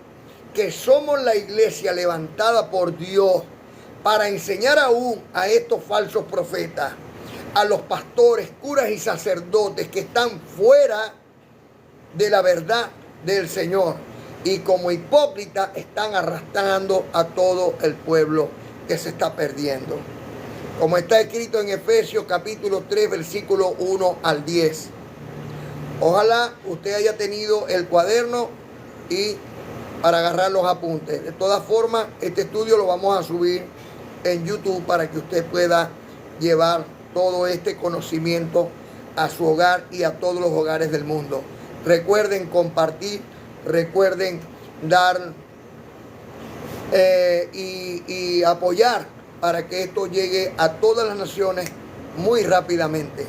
que somos la iglesia levantada por Dios para enseñar aún a estos falsos profetas, a los pastores, curas y sacerdotes que están fuera de la verdad del Señor y como hipócritas están arrastrando a todo el pueblo que se está perdiendo. Como está escrito en Efesios capítulo 3, versículo 1 al 10. Ojalá usted haya tenido el cuaderno y para agarrar los apuntes. De todas formas, este estudio lo vamos a subir en YouTube para que usted pueda llevar todo este conocimiento a su hogar y a todos los hogares del mundo. Recuerden compartir, recuerden dar y apoyar para que esto llegue a todas las naciones muy rápidamente.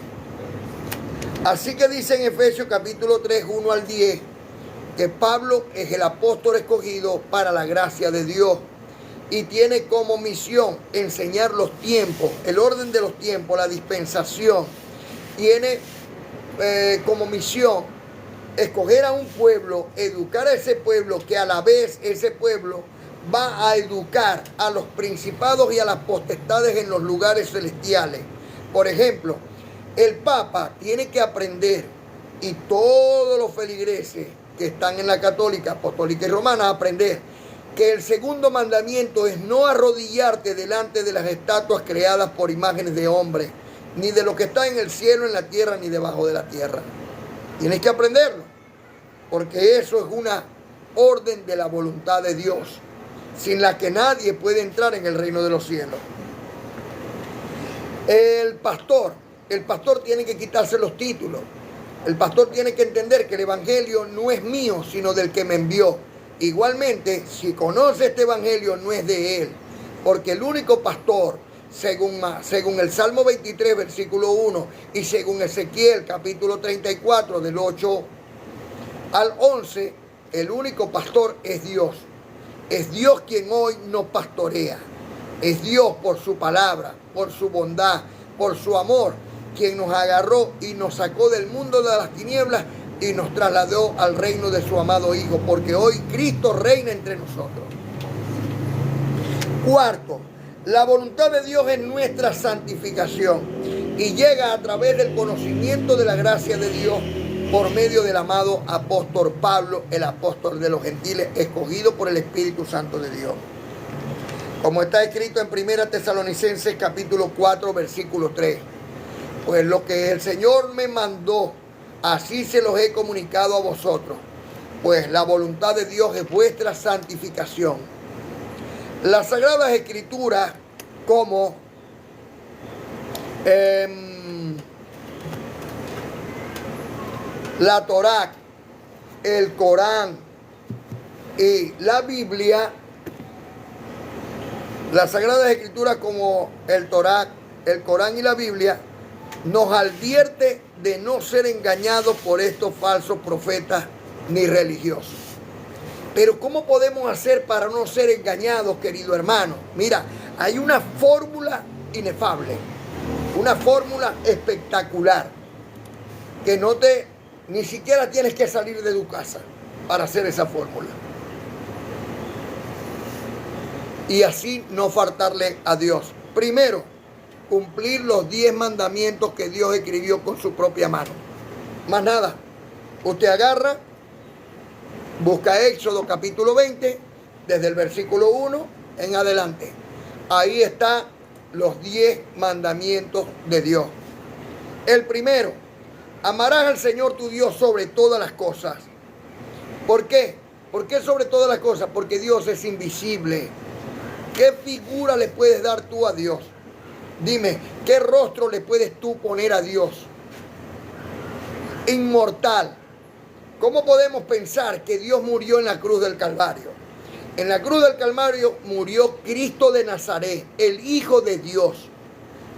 Así que dice en Efesios capítulo 3, 1 al 10, que Pablo es el apóstol escogido para la gracia de Dios y tiene como misión enseñar los tiempos, el orden de los tiempos, la dispensación. Tiene como misión escoger a un pueblo, educar a ese pueblo, que a la vez ese pueblo va a educar a los principados y a las potestades en los lugares celestiales. Por ejemplo, el Papa tiene que aprender, y todos los feligreses que están en la católica, apostólica y romana, aprender que el segundo mandamiento es no arrodillarte delante de las estatuas creadas por imágenes de hombres, ni de lo que está en el cielo, en la tierra, ni debajo de la tierra. Tienes que aprenderlo, porque eso es una orden de la voluntad de Dios, sin la que nadie puede entrar en el reino de los cielos. El pastor tiene que quitarse los títulos. El pastor tiene que entender que el evangelio no es mío, sino del que me envió. Igualmente, si conoce este evangelio, no es de él, porque el único pastor según el Salmo 23, versículo 1, y según Ezequiel, capítulo 34, del 8 al 11, el único pastor es Dios. Es Dios quien hoy nos pastorea. Es Dios por su palabra, por su bondad, por su amor, quien nos agarró y nos sacó del mundo de las tinieblas y nos trasladó al reino de su amado Hijo, porque hoy Cristo reina entre nosotros. Cuarto, la voluntad de Dios es nuestra santificación y llega a través del conocimiento de la gracia de Dios por medio del amado apóstol Pablo, el apóstol de los gentiles, escogido por el Espíritu Santo de Dios. Como está escrito en 1 Tesalonicenses capítulo 4, versículo 3. Pues lo que el Señor me mandó, así se los he comunicado a vosotros. Pues la voluntad de Dios es vuestra santificación. Las Sagradas Escrituras, como la Torá, el Corán y la Biblia, las Sagradas Escrituras como el Torá, el Corán y la Biblia, nos advierte de no ser engañados por estos falsos profetas ni religiosos. Pero ¿cómo podemos hacer para no ser engañados, querido hermano? Mira, hay una fórmula inefable, una fórmula espectacular, que ni siquiera tienes que salir de tu casa para hacer esa fórmula. Y así no faltarle a Dios. Primero, cumplir los 10 mandamientos que Dios escribió con su propia mano. Más nada. Usted agarra, busca Éxodo capítulo 20, desde el versículo 1 en adelante. Ahí están los 10 mandamientos de Dios. El primero, amarás al Señor tu Dios sobre todas las cosas. ¿Por qué? ¿Por qué sobre todas las cosas? Porque Dios es invisible. ¿Qué figura le puedes dar tú a Dios? Dime, ¿qué rostro le puedes tú poner a Dios? Inmortal. ¿Cómo podemos pensar que Dios murió en la cruz del Calvario? En la cruz del Calvario murió Cristo de Nazaret, el Hijo de Dios.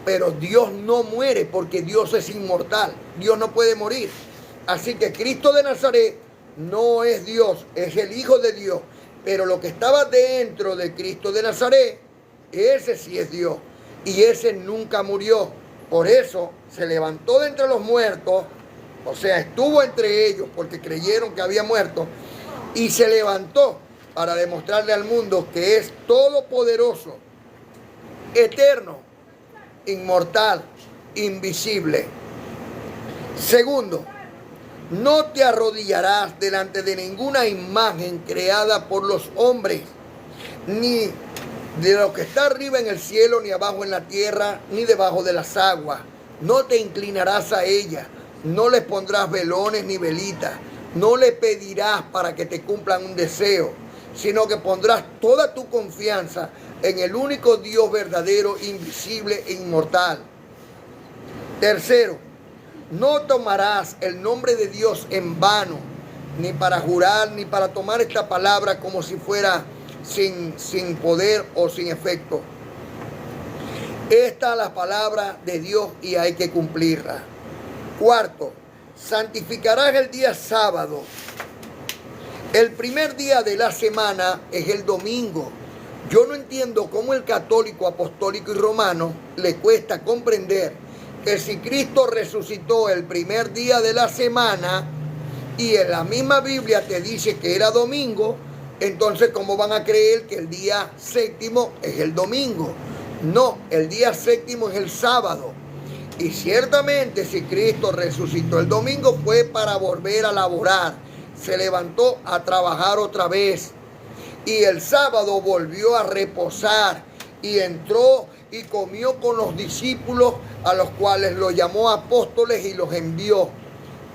Pero Dios no muere porque Dios es inmortal. Dios no puede morir. Así que Cristo de Nazaret no es Dios, es el Hijo de Dios. Pero lo que estaba dentro de Cristo de Nazaret, ese sí es Dios. Y ese nunca murió. Por eso se levantó de entre los muertos. O sea, estuvo entre ellos porque creyeron que había muerto. Y se levantó para demostrarle al mundo que es todopoderoso, eterno, inmortal, invisible. Segundo, no te arrodillarás delante de ninguna imagen creada por los hombres, ni de lo que está arriba en el cielo, ni abajo en la tierra, ni debajo de las aguas. No te inclinarás a ella, no les pondrás velones ni velitas, no le pedirás para que te cumplan un deseo, sino que pondrás toda tu confianza en el único Dios verdadero, invisible e inmortal. Tercero, no tomarás el nombre de Dios en vano, ni para jurar, ni para tomar esta palabra como si fuera sin poder o sin efecto. Esta es la palabra de Dios y hay que cumplirla. Cuarto, santificarás el día sábado. El primer día de la semana es el domingo. Yo no entiendo cómo el católico, apostólico y romano le cuesta comprender que si Cristo resucitó el primer día de la semana y en la misma Biblia te dice que era domingo, entonces ¿cómo van a creer que el día séptimo es el domingo? No, el día séptimo es el sábado. Y ciertamente si Cristo resucitó el domingo fue para volver a laborar. Se levantó a trabajar otra vez. Y el sábado volvió a reposar y entró y comió con los discípulos a los cuales los llamó apóstoles y los envió.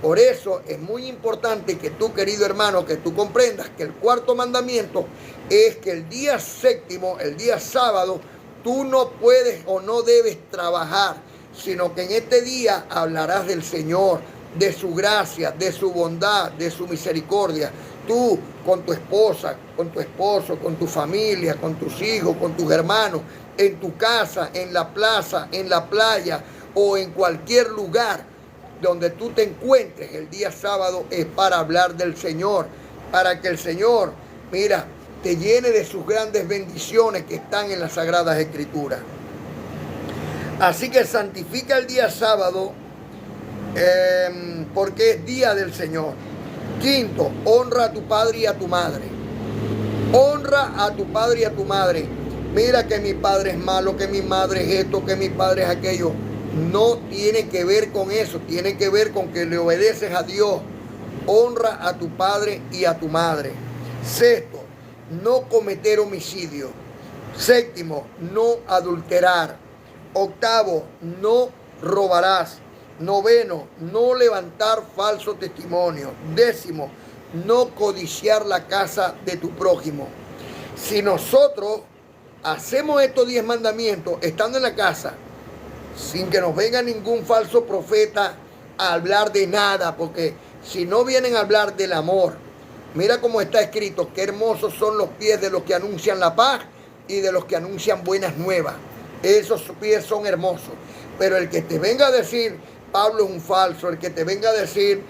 Por eso es muy importante que tú, querido hermano, que tú comprendas que el cuarto mandamiento es que el día séptimo, el día sábado, tú no puedes o no debes trabajar, sino que en este día hablarás del Señor, de su gracia, de su bondad, de su misericordia. Tú con tu esposa, con tu esposo, con tu familia, con tus hijos, con tus hermanos, en tu casa, en la plaza, en la playa o en cualquier lugar donde tú te encuentres el día sábado, es para hablar del Señor, para que el Señor, mira, te llene de sus grandes bendiciones que están en las Sagradas Escrituras. Así que santifica el día sábado porque es día del Señor. Quinto, honra a tu padre y a tu madre. Honra a tu padre y a tu madre. Mira que mi padre es malo, que mi madre es esto, que mi padre es aquello. No tiene que ver con eso, tiene que ver con que le obedeces a Dios. Honra a tu padre y a tu madre. Sexto, no cometer homicidio. Séptimo, no adulterar. Octavo, no robarás. Noveno, no levantar falso testimonio. Décimo, no codiciar la casa de tu prójimo. Si nosotros hacemos estos 10 mandamientos estando en la casa, sin que nos venga ningún falso profeta a hablar de nada, porque si no vienen a hablar del amor, mira cómo está escrito, qué hermosos son los pies de los que anuncian la paz y de los que anuncian buenas nuevas. Esos pies son hermosos. Pero el que te venga a decir, Pablo es un falso, el que te venga a decir,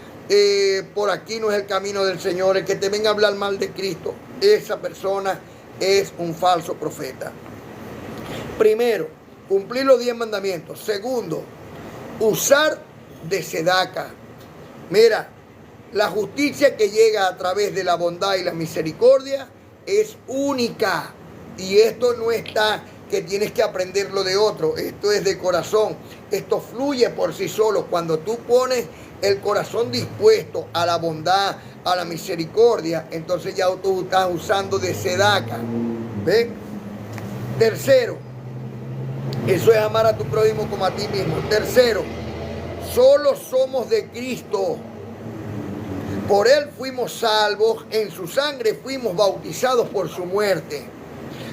por aquí no es el camino del Señor, el que te venga a hablar mal de Cristo, esa persona es un falso profeta. Primero, cumplir los 10 mandamientos. Segundo, usar de sedaca. Mira, la justicia que llega a través de la bondad y la misericordia es única. Y esto no está que tienes que aprenderlo de otro. Esto es de corazón. Esto fluye por sí solo. Cuando tú pones el corazón dispuesto a la bondad, a la misericordia, entonces ya tú estás usando de sedaca. ¿Ves? Tercero, eso es amar a tu prójimo como a ti mismo. Tercero, solo somos de Cristo. Por Él fuimos salvos, en su sangre fuimos bautizados por su muerte.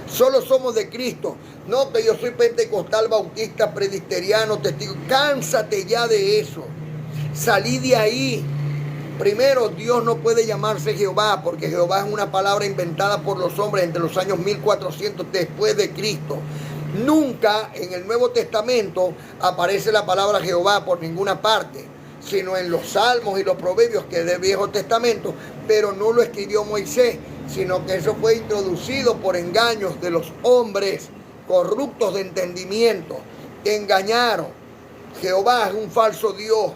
Solo somos de Cristo. No que yo soy pentecostal, bautista, presbiteriano, testigo. Cánsate ya de eso. Salí de ahí. Primero, Dios no puede llamarse Jehová, porque Jehová es una palabra inventada por los hombres entre los años 1400 después de Cristo. Nunca en el Nuevo Testamento aparece la palabra Jehová por ninguna parte, sino en los Salmos y los Proverbios, que es del Viejo Testamento, pero no lo escribió Moisés, sino que eso fue introducido por engaños de los hombres corruptos de entendimiento, que engañaron. Jehová es un falso Dios.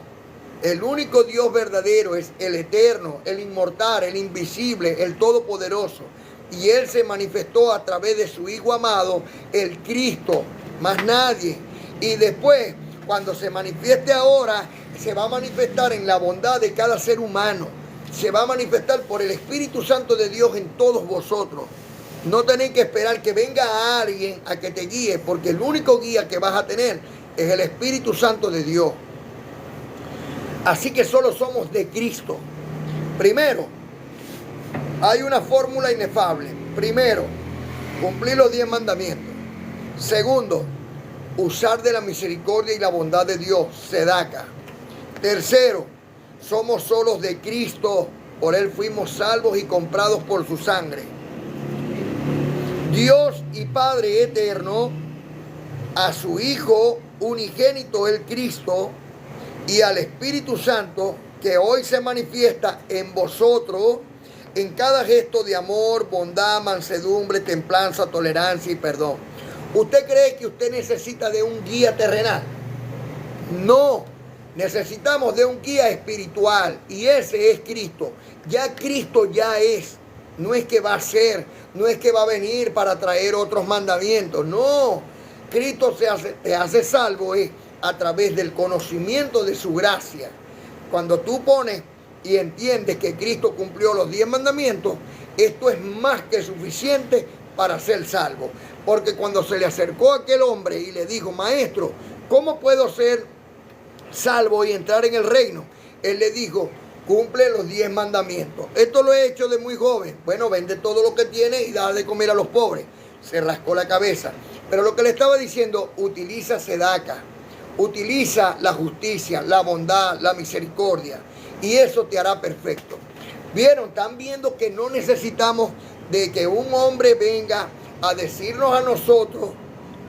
El único Dios verdadero es el eterno, el inmortal, el invisible, el todopoderoso. Y Él se manifestó a través de su Hijo amado, el Cristo, más nadie. Y después, cuando se manifieste ahora, se va a manifestar en la bondad de cada ser humano. Se va a manifestar por el Espíritu Santo de Dios en todos vosotros. No tenéis que esperar que venga alguien a que te guíe, porque el único guía que vas a tener es el Espíritu Santo de Dios. Así que solo somos de Cristo. Primero, hay una fórmula inefable. Primero, cumplir los 10 mandamientos. Segundo, usar de la misericordia y la bondad de Dios, sedaca. Tercero, somos solos de Cristo, por Él fuimos salvos y comprados por su sangre. Dios y Padre eterno, a su Hijo unigénito, el Cristo, y al Espíritu Santo, que hoy se manifiesta en vosotros, en cada gesto de amor, bondad, mansedumbre, templanza, tolerancia y perdón. ¿Usted cree que usted necesita de un guía terrenal? No, necesitamos de un guía espiritual, y ese es Cristo. Ya Cristo ya es, no es que va a ser, no es que va a venir para traer otros mandamientos, no. Cristo te hace salvo a través del conocimiento de su gracia. Cuando tú pones y entiendes que Cristo cumplió los 10 mandamientos, esto es más que suficiente para ser salvo. Porque cuando se le acercó a aquel hombre y le dijo, maestro, ¿cómo puedo ser salvo y entrar en el reino? Él le dijo, cumple los 10 mandamientos. Esto lo he hecho de muy joven. Bueno, vende todo lo que tiene y da de comer a los pobres. Se rascó la cabeza. Pero lo que le estaba diciendo, utiliza sedaca, Utiliza la justicia, la bondad, la misericordia, y eso te hará perfecto. ¿Vieron? Están viendo que no necesitamos de que un hombre venga a decirnos a nosotros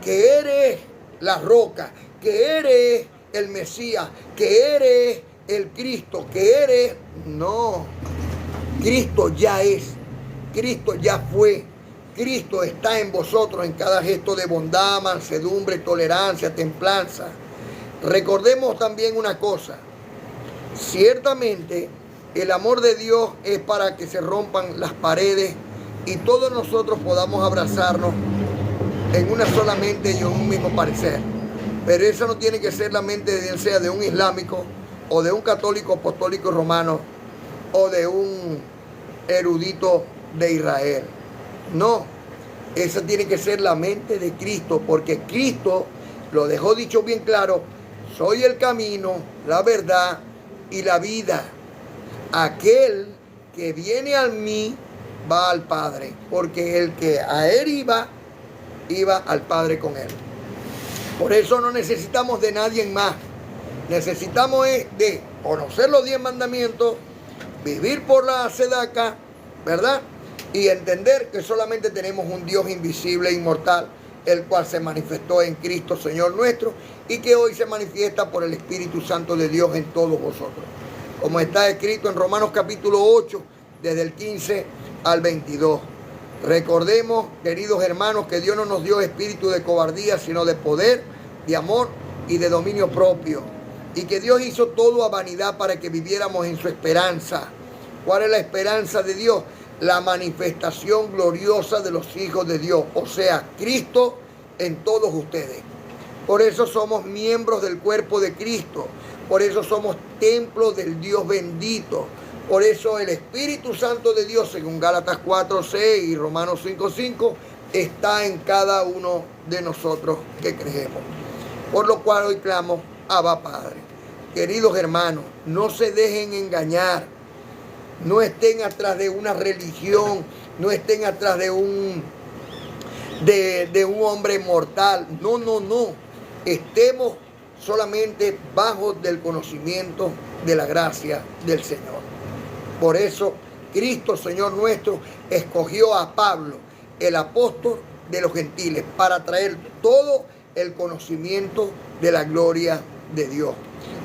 que eres la roca, que eres el Mesías, que eres el Cristo, que eres... No, Cristo ya es, Cristo ya fue, Cristo está en vosotros en cada gesto de bondad, mansedumbre, tolerancia, templanza. Recordemos también una cosa, ciertamente el amor de Dios es para que se rompan las paredes y todos nosotros podamos abrazarnos en una sola mente y en un mismo parecer. Pero eso no tiene que ser la mente bien sea de un islámico o de un católico apostólico romano o de un erudito de Israel. No, esa tiene que ser la mente de Cristo, porque Cristo lo dejó dicho bien claro: soy el camino, la verdad y la vida. Aquel que viene a mí va al Padre, porque el que a él iba al Padre con él. Por eso no necesitamos de nadie más. Necesitamos de conocer los 10 mandamientos, vivir por la sedaca, ¿verdad? Y entender que solamente tenemos un Dios invisible e inmortal, el cual se manifestó en Cristo Señor nuestro y que hoy se manifiesta por el Espíritu Santo de Dios en todos vosotros. Como está escrito en Romanos capítulo 8, desde el 15 al 22. Recordemos, queridos hermanos, que Dios no nos dio espíritu de cobardía, sino de poder, de amor y de dominio propio. Y que Dios hizo todo a vanidad para que viviéramos en su esperanza. ¿Cuál es la esperanza de Dios? La manifestación gloriosa de los hijos de Dios, o sea, Cristo en todos ustedes. Por eso somos miembros del cuerpo de Cristo. Por eso somos templos del Dios bendito. Por eso el Espíritu Santo de Dios, según Gálatas 4:6 y Romanos 5:5, está en cada uno de nosotros que creemos. Por lo cual hoy clamo: Abba Padre. Queridos hermanos, no se dejen engañar. No estén atrás de una religión, no estén atrás de un hombre mortal. No. Estemos solamente bajo del conocimiento de la gracia del Señor. Por eso Cristo, Señor nuestro, escogió a Pablo, el apóstol de los gentiles, para traer todo el conocimiento de la gloria de Dios.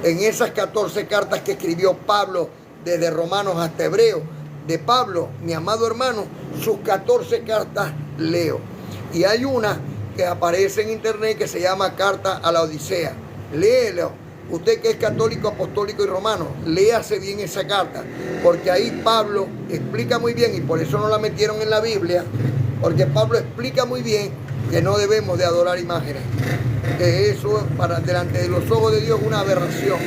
En esas 14 cartas que escribió Pablo, desde Romanos hasta Hebreos, de Pablo, mi amado hermano, sus 14 cartas leo. Y hay una que aparece en internet que se llama Carta a la Odisea. Léelo. Usted que es católico, apostólico y romano, léase bien esa carta, porque ahí Pablo explica muy bien, y por eso no la metieron en la Biblia, porque Pablo explica muy bien que no debemos de adorar imágenes, que eso para delante de los ojos de Dios es una aberración.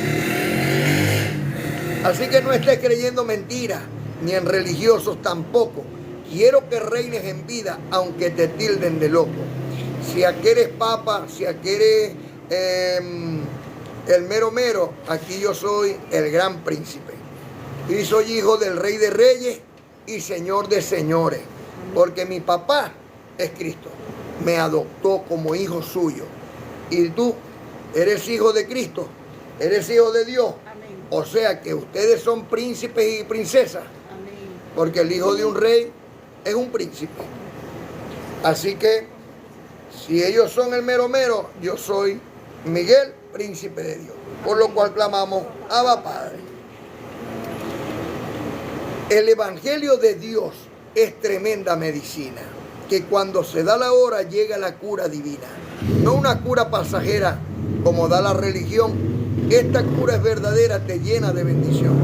Así que no estés creyendo mentiras, ni en religiosos tampoco. Quiero que reines en vida, aunque te tilden de loco. Si aquí eres papa, si aquí eres el mero, aquí yo soy el gran príncipe. Y soy hijo del Rey de Reyes y Señor de Señores. Porque mi papá es Cristo. Me adoptó como hijo suyo. Y tú eres hijo de Cristo. Eres hijo de Dios. Amén. O sea que ustedes son príncipes y princesas. Amén. Porque el hijo de un rey es un príncipe. Así que si ellos son el mero, yo soy Miguel, príncipe de Dios. Por lo cual clamamos: Abba Padre. El Evangelio de Dios es tremenda medicina, que cuando se da la hora llega la cura divina. No una cura pasajera como da la religión. Esta cura es verdadera, te llena de bendición.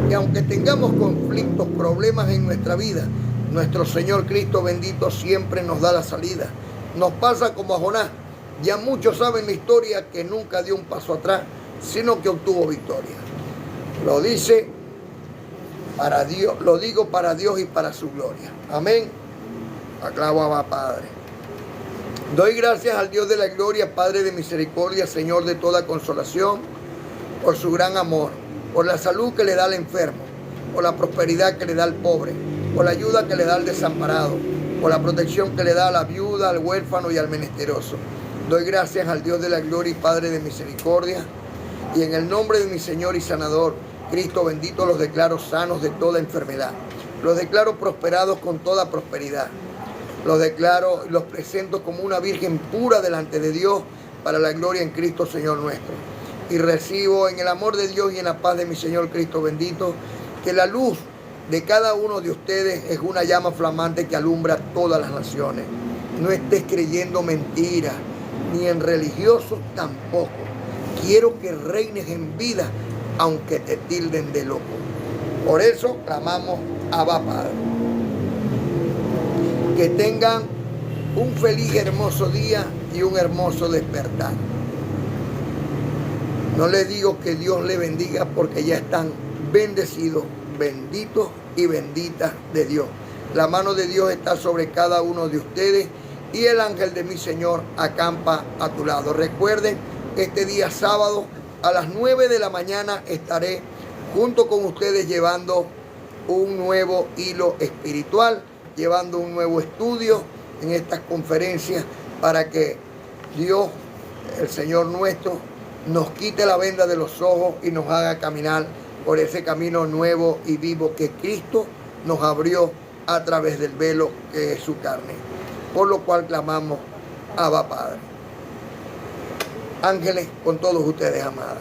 Y aunque tengamos conflictos, problemas en nuestra vida, nuestro Señor Cristo bendito siempre nos da la salida. Nos pasa como a Jonás. Ya muchos saben la historia, que nunca dio un paso atrás, sino que obtuvo victoria. Lo dice para Dios, lo digo para Dios y para su gloria. Amén. Aclamo a Padre. Doy gracias al Dios de la gloria, Padre de misericordia, Señor de toda consolación, por su gran amor, por la salud que le da al enfermo, por la prosperidad que le da al pobre, por la ayuda que le da al desamparado, por la protección que le da a la viuda, al huérfano y al menesteroso. Doy gracias al Dios de la gloria y Padre de misericordia. Y en el nombre de mi Señor y Sanador, Cristo bendito, los declaro sanos de toda enfermedad. Los declaro prosperados con toda prosperidad. Los declaro, los presento como una virgen pura delante de Dios para la gloria en Cristo Señor nuestro. Y recibo en el amor de Dios y en la paz de mi Señor Cristo bendito, que la luz de cada uno de ustedes es una llama flamante que alumbra todas las naciones. No estés creyendo mentiras, ni en religiosos tampoco. Quiero que reines en vida, aunque te tilden de loco. Por eso clamamos Abba Padre. Que tengan un feliz, hermoso día y un hermoso despertar. No les digo que Dios les bendiga porque ya están bendecidos, benditos y benditas de Dios. La mano de Dios está sobre cada uno de ustedes y el ángel de mi Señor acampa a tu lado. Recuerden, este día sábado a las 9 de la mañana estaré junto con ustedes llevando un nuevo hilo espiritual, llevando un nuevo estudio en estas conferencias para que Dios, el Señor nuestro, nos quite la venda de los ojos y nos haga caminar por ese camino nuevo y vivo que Cristo nos abrió a través del velo que es su carne. Por lo cual clamamos Abba Padre. Ángeles con todos ustedes, amadas.